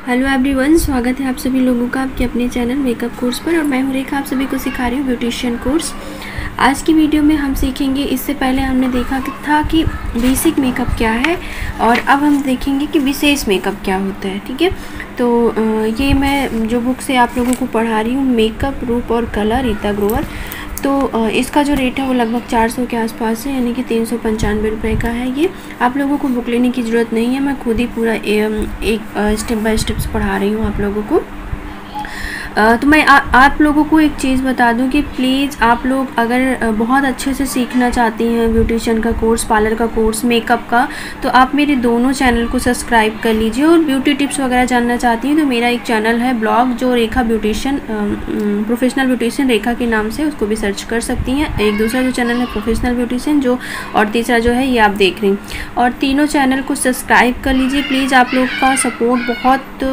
Hello everyone, स्वागत है आप सभी लोगों का आपके अपने चैनल मेकअप कोर्स पर। और मैं हूँ रेखा, आप सभी को सिखा रही हूँ ब्यूटिशियन कोर्स। आज की वीडियो में हम सीखेंगे, इससे पहले हमने देखा था कि बेसिक मेकअप क्या है और अब हम देखेंगे कि विशेष मेकअप क्या होता है। ठीक है, तो ये मैं जो बुक से आप लोगों को पढ़ा रही हूँ, मेकअप रूप और कला, रीता ग्रोवर। तो इसका जो रेट है वो लगभग 400 के आसपास है, यानी कि 395 रुपये का है। ये आप लोगों को बुक लेने की ज़रूरत नहीं है, मैं खुद ही पूरा एक स्टेप बाय स्टेप्स पढ़ा रही हूँ आप लोगों को। तो मैं आप लोगों को एक चीज़ बता दूं कि प्लीज़ आप लोग अगर बहुत अच्छे से सीखना चाहती हैं ब्यूटिशियन का कोर्स, पार्लर का कोर्स, मेकअप का, तो आप मेरे दोनों चैनल को सब्सक्राइब कर लीजिए। और ब्यूटी टिप्स वगैरह जानना चाहती हैं तो मेरा एक चैनल है ब्लॉग, जो रेखा ब्यूटिशियन, प्रोफेशनल ब्यूटिशियन रेखा के नाम से, उसको भी सर्च कर सकती हैं। एक दूसरा जो चैनल है प्रोफेशनल ब्यूटिशियन जो, और तीसरा जो है ये आप देख रही हैं। और तीनों चैनल को सब्सक्राइब कर लीजिए प्लीज़। आप लोग का सपोर्ट बहुत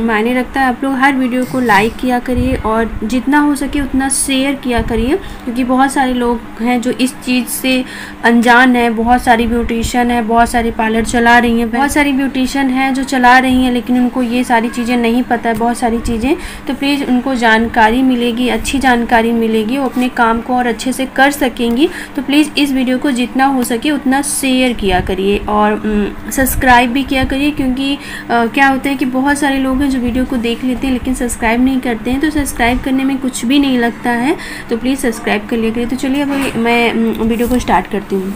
मायने रखता है। आप लोग हर वीडियो को लाइक किया करिए और जितना हो सके उतना शेयर किया करिए, क्योंकि बहुत सारे लोग हैं जो इस चीज़ से अनजान है। बहुत सारी ब्यूटिशियन है, बहुत सारी पार्लर चला रही हैं, बहुत सारी ब्यूटिशियन हैं जो चला रही हैं, लेकिन उनको ये सारी चीज़ें नहीं पता है, बहुत सारी चीज़ें। तो प्लीज़ उनको जानकारी मिलेगी, अच्छी जानकारी मिलेगी, वो अपने काम को और अच्छे से कर सकेंगी। तो प्लीज़ इस वीडियो को जितना हो सके उतना शेयर किया करिए और सब्सक्राइब भी किया करिए, क्योंकि क्या होता है कि बहुत सारे लोग हैं जो वीडियो को देख लेते हैं लेकिन सब्सक्राइब नहीं करते हैं। तो सब्सक्राइब करने में कुछ भी नहीं लगता है, तो प्लीज़ सब्सक्राइब कर लिया करिए। तो चलिए अब मैं वीडियो को स्टार्ट करती हूँ।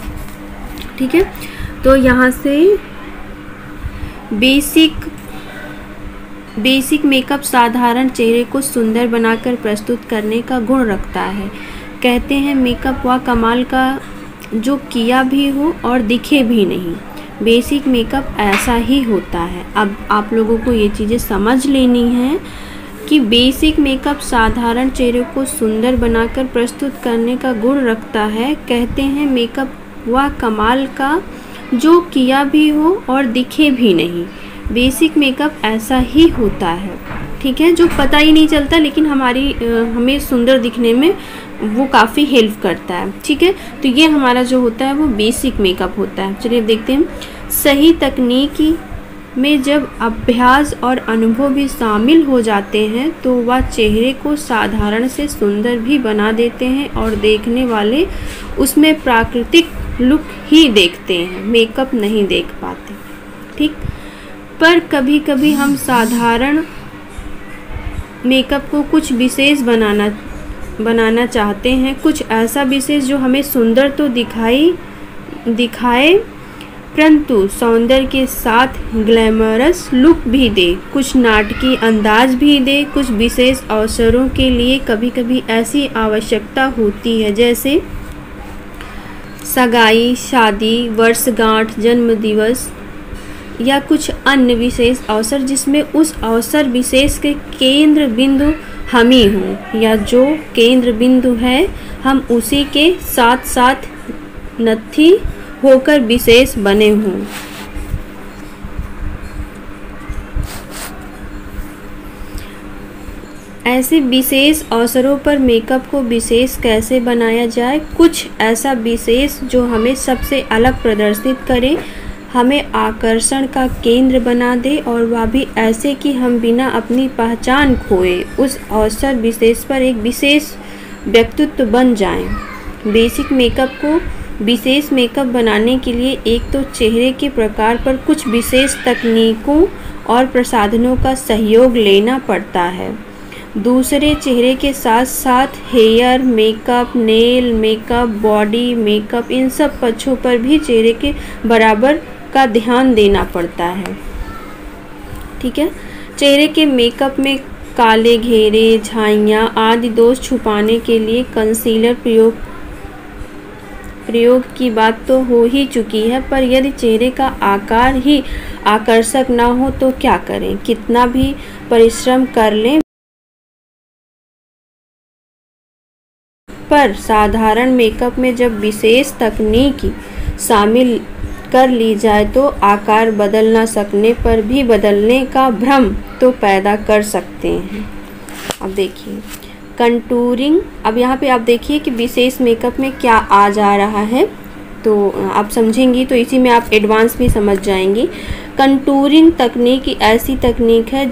ठीक है, तो यहाँ से बेसिक मेकअप साधारण चेहरे को सुंदर बनाकर प्रस्तुत करने का गुण रखता है। कहते हैं मेकअप वह कमाल का जो किया भी हो और दिखे भी नहीं। बेसिक मेकअप ऐसा ही होता है। अब आप लोगों को ये चीज़ें समझ लेनी है कि बेसिक मेकअप साधारण चेहरे को सुंदर बनाकर प्रस्तुत करने का गुण रखता है। कहते हैं मेकअप वह कमाल का जो किया भी हो और दिखे भी नहीं। बेसिक मेकअप ऐसा ही होता है। ठीक है, जो पता ही नहीं चलता लेकिन हमें सुंदर दिखने में वो काफ़ी हेल्प करता है। ठीक है, तो ये हमारा जो होता है वो बेसिक मेकअप होता है। चलिए देखते हैं। सही तकनीकी में जब अभ्यास और अनुभव भी शामिल हो जाते हैं तो वह चेहरे को साधारण से सुंदर भी बना देते हैं और देखने वाले उसमें प्राकृतिक लुक ही देखते हैं, मेकअप नहीं देख पाते। ठीक, पर कभी कभी हम साधारण मेकअप को कुछ विशेष बनाना चाहते हैं, कुछ ऐसा विशेष जो हमें सुंदर तो दिखाए परंतु सौंदर्य के साथ ग्लैमरस लुक भी दे, कुछ नाटकीय अंदाज भी दे। कुछ विशेष अवसरों के लिए कभी कभी ऐसी आवश्यकता होती है, जैसे सगाई, शादी, वर्षगांठ, जन्मदिवस या कुछ अन्य विशेष अवसर जिसमें उस अवसर विशेष के केंद्र बिंदु हम ही हों, या जो केंद्र बिंदु है हम उसी के साथ साथ नथी होकर विशेष बने हों। ऐसे विशेष अवसरों पर मेकअप को विशेष कैसे बनाया जाए? कुछ ऐसा विशेष जो हमें सबसे अलग प्रदर्शित करे, हमें आकर्षण का केंद्र बना दे, और वह भी ऐसे कि हम बिना अपनी पहचान खोए उस अवसर विशेष पर एक विशेष व्यक्तित्व बन जाएं। बेसिक मेकअप को विशेष मेकअप बनाने के लिए एक तो चेहरे के प्रकार पर कुछ विशेष तकनीकों और प्रसाधनों का सहयोग लेना पड़ता है। दूसरे, चेहरे के साथ साथ hair makeup, nail makeup, body makeup, इन सब पक्षों पर भी चेहरे के बराबर का ध्यान देना पड़ता है। ठीक है, चेहरे के मेकअप में काले घेरे, झाइयाँ आदि दोष छुपाने के लिए कंसीलर प्रयोग की बात तो हो ही चुकी है, पर यदि चेहरे का आकार ही आकर्षक ना हो तो क्या करें? कितना भी परिश्रम कर लें, पर साधारण मेकअप में जब विशेष तकनीक शामिल कर ली जाए तो आकार बदल ना सकने पर भी बदलने का भ्रम तो पैदा कर सकते हैं। अब देखिए कंटूरिंग। अब यहाँ पे आप देखिए कि विशेष मेकअप में क्या आ जा रहा है। तो आप समझेंगी तो इसी में आप एडवांस भी समझ जाएंगी। कंटूरिंग तकनीक ऐसी तकनीक है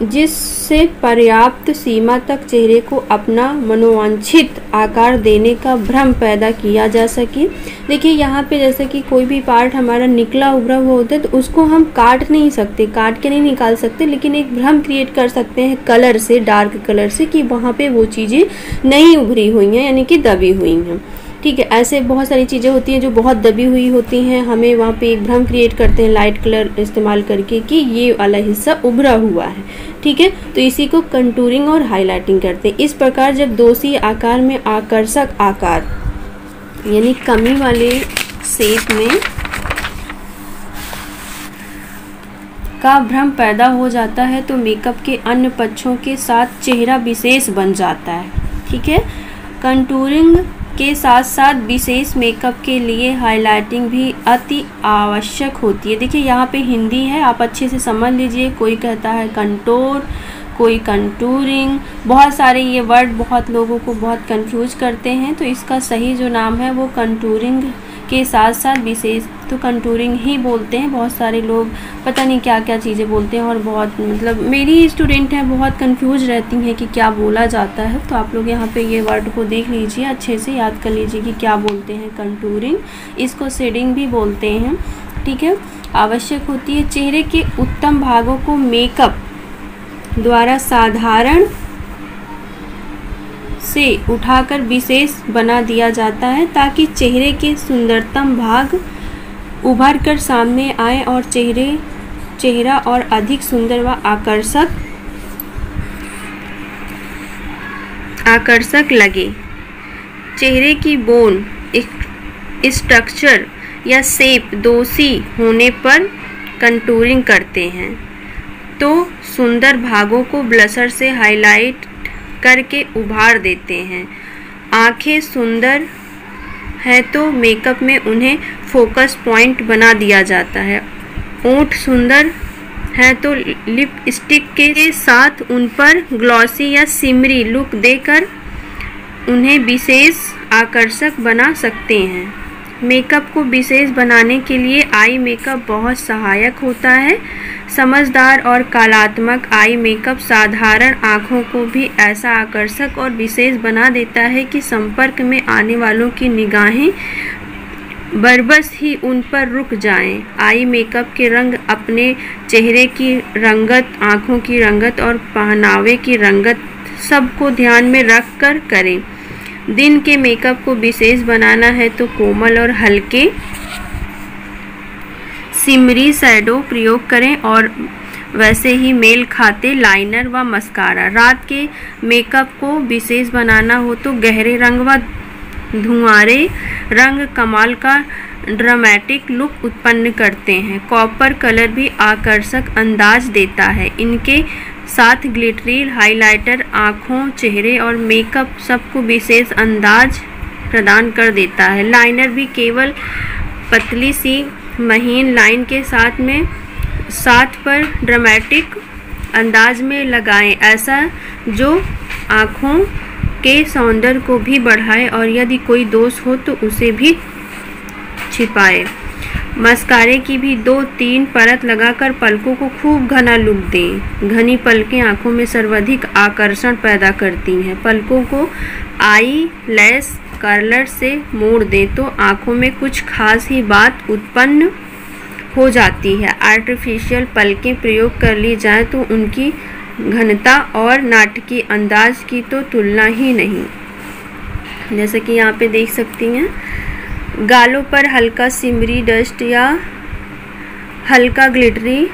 जिससे पर्याप्त सीमा तक चेहरे को अपना मनोवांछित आकार देने का भ्रम पैदा किया जा सके। देखिए यहाँ पे जैसे कि कोई भी पार्ट हमारा निकला उभरा हुआ होता है तो उसको हम काट नहीं सकते, काट के नहीं निकाल सकते, लेकिन एक भ्रम क्रिएट कर सकते हैं कलर से, डार्क कलर से, कि वहाँ पे वो चीज़ें नहीं उभरी हुई हैं, यानी कि दबी हुई हैं। ठीक है, ऐसे बहुत सारी चीज़ें होती हैं जो बहुत दबी हुई होती हैं, हमें वहाँ पे एक भ्रम क्रिएट करते हैं लाइट कलर इस्तेमाल करके कि ये वाला हिस्सा उभरा हुआ है। ठीक है, तो इसी को कंटूरिंग और हाईलाइटिंग करते हैं। इस प्रकार जब दोषी आकार में आकर्षक आकार यानी कमी वाले शेप में का भ्रम पैदा हो जाता है तो मेकअप के अन्य पक्षों के साथ चेहरा विशेष बन जाता है। ठीक है, कंटूरिंग के साथ साथ विशेष मेकअप के लिए हाइलाइटिंग भी अति आवश्यक होती है। देखिए यहाँ पे हिंदी है, आप अच्छे से समझ लीजिए। कोई कहता है कंटूर, कोई कंटूरिंग, बहुत सारे ये वर्ड बहुत लोगों को बहुत कंफ्यूज करते हैं। तो इसका सही जो नाम है वो कंटूरिंग के साथ साथ विशेष, तो कंटूरिंग ही बोलते हैं। बहुत सारे लोग पता नहीं क्या क्या चीज़ें बोलते हैं और बहुत मतलब मेरी स्टूडेंट हैं बहुत कंफ्यूज रहती हैं कि क्या बोला जाता है। तो आप लोग यहाँ पे ये वर्ड को देख लीजिए, अच्छे से याद कर लीजिए कि क्या बोलते हैं कंटूरिंग। इसको शेडिंग भी बोलते हैं। ठीक है, आवश्यक होती है। चेहरे के उत्तम भागों को मेकअप द्वारा साधारण से उठाकर विशेष बना दिया जाता है ताकि चेहरे के सुंदरतम भाग उभर कर सामने आए और चेहरा और अधिक सुंदर व आकर्षक लगे। चेहरे की बोन स्ट्रक्चर या शेप दोषी होने पर कंटूरिंग करते हैं तो सुंदर भागों को ब्लशर से हाईलाइट करके उभार देते हैं। आंखें सुंदर है तो मेकअप में उन्हें फोकस पॉइंट बना दिया जाता है। ओंठ सुंदर है तो लिपस्टिक के साथ उन पर ग्लॉसी या सिमरी लुक देकर उन्हें विशेष आकर्षक बना सकते हैं। मेकअप को विशेष बनाने के लिए आई मेकअप बहुत सहायक होता है। समझदार और कलात्मक आई मेकअप साधारण आँखों को भी ऐसा आकर्षक और विशेष बना देता है कि संपर्क में आने वालों की निगाहें बरबस ही उन पर रुक जाएं। आई मेकअप के रंग अपने चेहरे की रंगत, आँखों की रंगत और पहनावे की रंगत सबको ध्यान में रख कर करें। दिन के मेकअप को विशेष बनाना है तो कोमल और हल्के सिमरी शैडो प्रयोग करें और वैसे ही मेल खाते लाइनर व मस्कारा। रात के मेकअप को विशेष बनाना हो तो गहरे रंग व धुआंरे रंग कमाल का ड्रामेटिक लुक उत्पन्न करते हैं। कॉपर कलर भी आकर्षक अंदाज देता है। इनके साथ ग्लिटरी हाइलाइटर आँखों, चेहरे और मेकअप सबको विशेष अंदाज प्रदान कर देता है। लाइनर भी केवल पतली सी महीन लाइन के साथ पर ड्रामेटिक अंदाज में लगाएं, ऐसा जो आँखों के सौंदर्य को भी बढ़ाए और यदि कोई दोष हो तो उसे भी छिपाए। मस्कारे की भी 2-3 परत लगाकर पलकों को खूब घना लुक दें। घनी पलकें आँखों में सर्वाधिक आकर्षण पैदा करती हैं। पलकों को आई लैश कर्लर से मोड़ दें तो आँखों में कुछ खास ही बात उत्पन्न हो जाती है। आर्टिफिशियल पलकें प्रयोग कर ली जाए तो उनकी घनता और नाटकीय अंदाज की तो तुलना ही नहीं। जैसे कि यहाँ पे देख सकती हैं, गालों पर हल्का सिमरी डस्ट या हल्का ग्लिटरी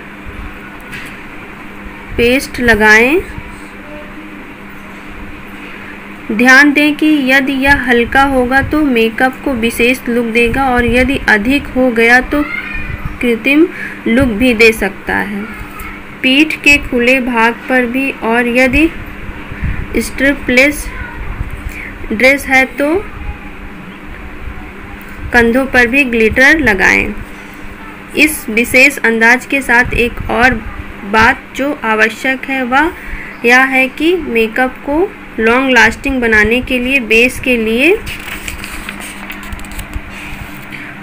पेस्ट लगाएं। ध्यान दें कि यदि यह हल्का होगा तो मेकअप को विशेष लुक देगा और यदि अधिक हो गया तो कृत्रिम लुक भी दे सकता है। पीठ के खुले भाग पर भी और यदि स्ट्रिपलेस ड्रेस है तो कंधों पर भी ग्लिटर लगाएं। इस विशेष अंदाज के साथ एक और बात जो आवश्यक है वह यह है कि मेकअप को लॉन्ग लास्टिंग बनाने के लिए बेस के लिए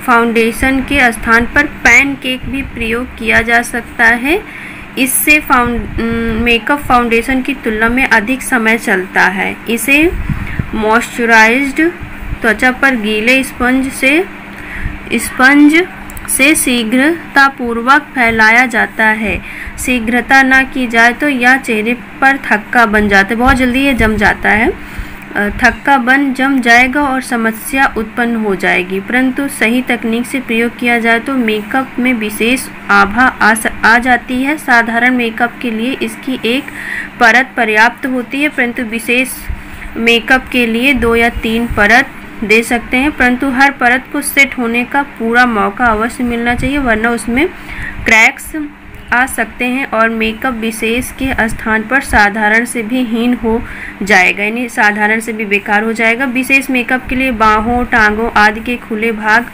फाउंडेशन के स्थान पर पैनकेक भी प्रयोग किया जा सकता है। इससे मेकअप फाउंडेशन की तुलना में अधिक समय चलता है। इसे मॉइस्चराइज्ड त्वचा पर गीले स्पंज से शीघ्रतापूर्वक फैलाया जाता है। शीघ्रता ना की जाए तो यह चेहरे पर थक्का बन जाता है, बहुत जल्दी ये जम जाता है, थक्का बन जम जाएगा और समस्या उत्पन्न हो जाएगी। परंतु सही तकनीक से प्रयोग किया जाए तो मेकअप में विशेष आभा आ जाती है। साधारण मेकअप के लिए इसकी एक परत पर्याप्त होती है, परंतु विशेष मेकअप के लिए 2 या 3 परत दे सकते हैं। परंतु हर परत को सेट होने का पूरा मौका अवश्य मिलना चाहिए, वरना उसमें क्रैक्स आ सकते हैं और मेकअप विशेष के स्थान पर साधारण से भी हीन हो जाएगा, यानी साधारण से भी बेकार हो जाएगा। विशेष मेकअप के लिए बाहों, टांगों आदि के खुले भाग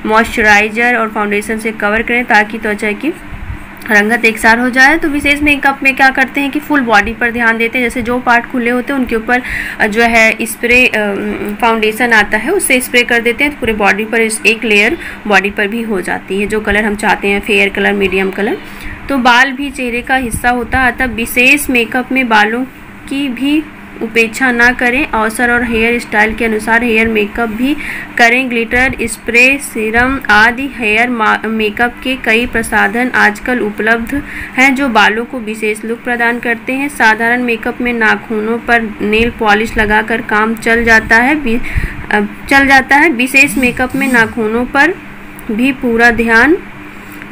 मॉइस्चराइजर और फाउंडेशन से कवर करें ताकि त्वचा की रंगत एकसार हो जाए। तो विशेष मेकअप में क्या करते हैं कि फुल बॉडी पर ध्यान देते हैं, जैसे जो पार्ट खुले होते हैं उनके ऊपर जो है स्प्रे फाउंडेशन आता है उससे स्प्रे कर देते हैं, तो पूरे बॉडी पर एक लेयर बॉडी पर भी हो जाती है, जो कलर हम चाहते हैं, फेयर कलर, मीडियम कलर। तो बाल भी चेहरे का हिस्सा होता है, अतः विशेष मेकअप में बालों की भी उपेक्षा ना करें। अवसर और हेयर स्टाइल के अनुसार हेयर मेकअप भी करें। ग्लिटर, स्प्रे, सीरम आदि हेयर मेकअप के कई प्रसाधन आजकल उपलब्ध हैं जो बालों को विशेष लुक प्रदान करते हैं। साधारण मेकअप में नाखूनों पर नेल पॉलिश लगाकर काम चल जाता है। विशेष मेकअप में नाखूनों पर भी पूरा ध्यान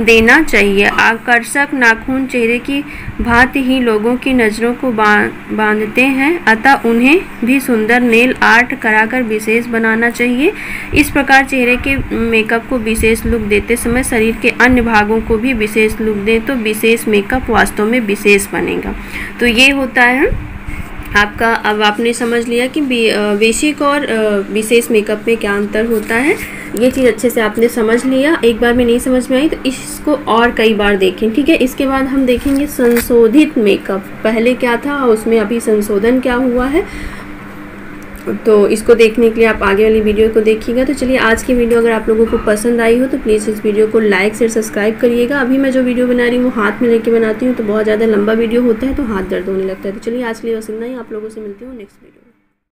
देना चाहिए। आकर्षक नाखून चेहरे की भांति ही लोगों की नज़रों को बांधते हैं, अतः उन्हें भी सुंदर नेल आर्ट कराकर विशेष बनाना चाहिए। इस प्रकार चेहरे के मेकअप को विशेष लुक देते समय शरीर के अन्य भागों को भी विशेष लुक दें तो विशेष मेकअप वास्तव में विशेष बनेगा। तो ये होता है आपका। अब आपने समझ लिया कि बेसिक और विशेष मेकअप में क्या अंतर होता है। ये चीज़ अच्छे से आपने समझ लिया। एक बार में नहीं समझ में आई तो इसको और कई बार देखें, ठीक है। इसके बाद हम देखेंगे संशोधित मेकअप। पहले क्या था और उसमें अभी संशोधन क्या हुआ है, तो इसको देखने के लिए आप आगे वाली वीडियो को देखिएगा। तो चलिए, आज की वीडियो अगर आप लोगों को पसंद आई हो तो प्लीज़ इस वीडियो को लाइक शेयर सब्सक्राइब करिएगा। अभी मैं जो वीडियो बना रही हूँ हाथ में लेके बनाती हूँ तो बहुत ज़्यादा लंबा वीडियो होता है तो हाथ दर्द होने लगता है। तो चलिए, आज के लिए बस इतना ही। आप लोगों से मिलती हूँ नेक्स्ट वीडियो।